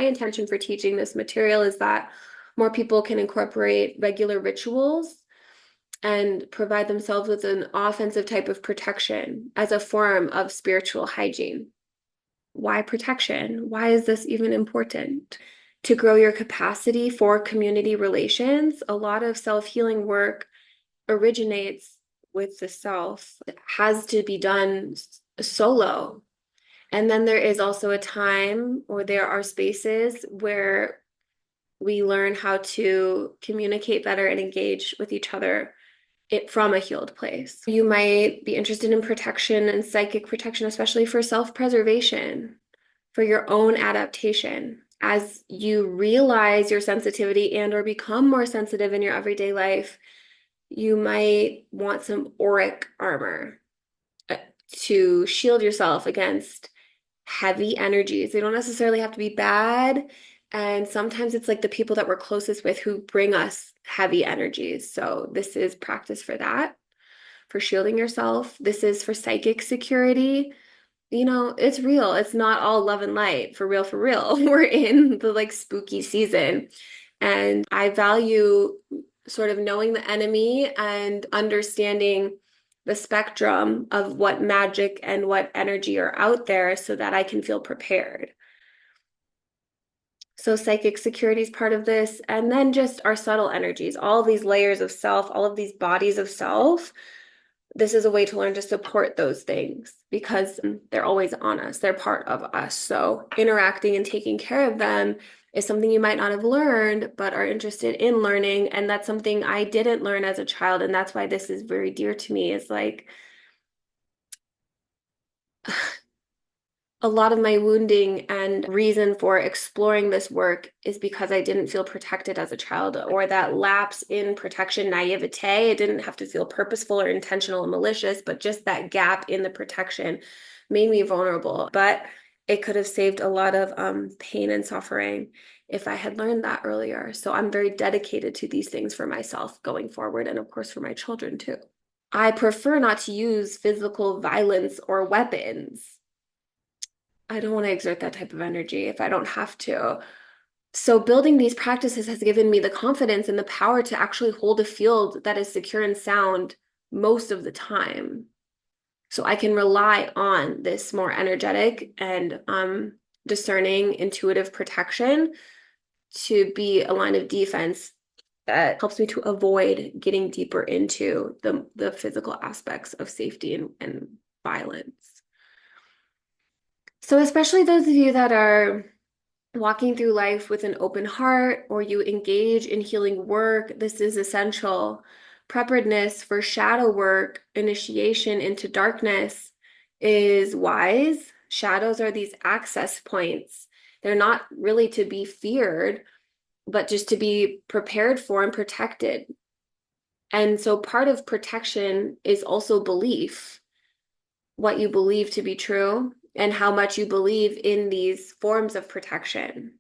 intention for teaching this material is that more people can incorporate regular rituals and provide themselves with an offensive type of protection as a form of spiritual hygiene. Why protection? Why is this even important? To grow your capacity for community relations, a lot of self-healing work originates with the self. It has to be done solo. And then there is also a time, or there are spaces where we learn how to communicate better and engage with each other from a healed place. You might be interested in protection and psychic protection, especially for self-preservation, for your own adaptation. As you realize your sensitivity and or become more sensitive in your everyday life, you might want some auric armor to shield yourself against heavy energies. They don't necessarily have to be bad. And sometimes it's like the people that we're closest with who bring us heavy energies. So this is practice for that, for shielding yourself. This is for psychic security. You know, it's real. It's not all love and light, for real, for real. We're in the like spooky season. And I value sort of knowing the enemy and understanding the spectrum of what magic and what energy are out there so that I can feel prepared. So psychic security is part of this. And then just our subtle energies, all these layers of self, all of these bodies of self. This is a way to learn to support those things because they're always on us. They're part of us. So interacting and taking care of them is something you might not have learned, but are interested in learning. And that's something I didn't learn as a child. And that's why this is very dear to me, is like a lot of my wounding and reason for exploring this work is because I didn't feel protected as a child, or that lapse in protection naivete. It didn't have to feel purposeful or intentional or malicious, but just that gap in the protection made me vulnerable. But it could have saved a lot of pain and suffering if I had learned that earlier. So I'm very dedicated to these things for myself going forward, and of course for my children too. I prefer not to use physical violence or weapons. I don't want to exert that type of energy if I don't have to. So building these practices has given me the confidence and the power to actually hold a field that is secure and sound most of the time. So I can rely on this more energetic and discerning intuitive protection to be a line of defense that helps me to avoid getting deeper into the physical aspects of safety and violence. So especially those of you that are walking through life with an open heart, or you engage in healing work, this is essential. Preparedness for shadow work, initiation into darkness is wise. Shadows are these access points. They're not really to be feared, but just to be prepared for and protected. And so part of protection is also belief, what you believe to be true and how much you believe in these forms of protection.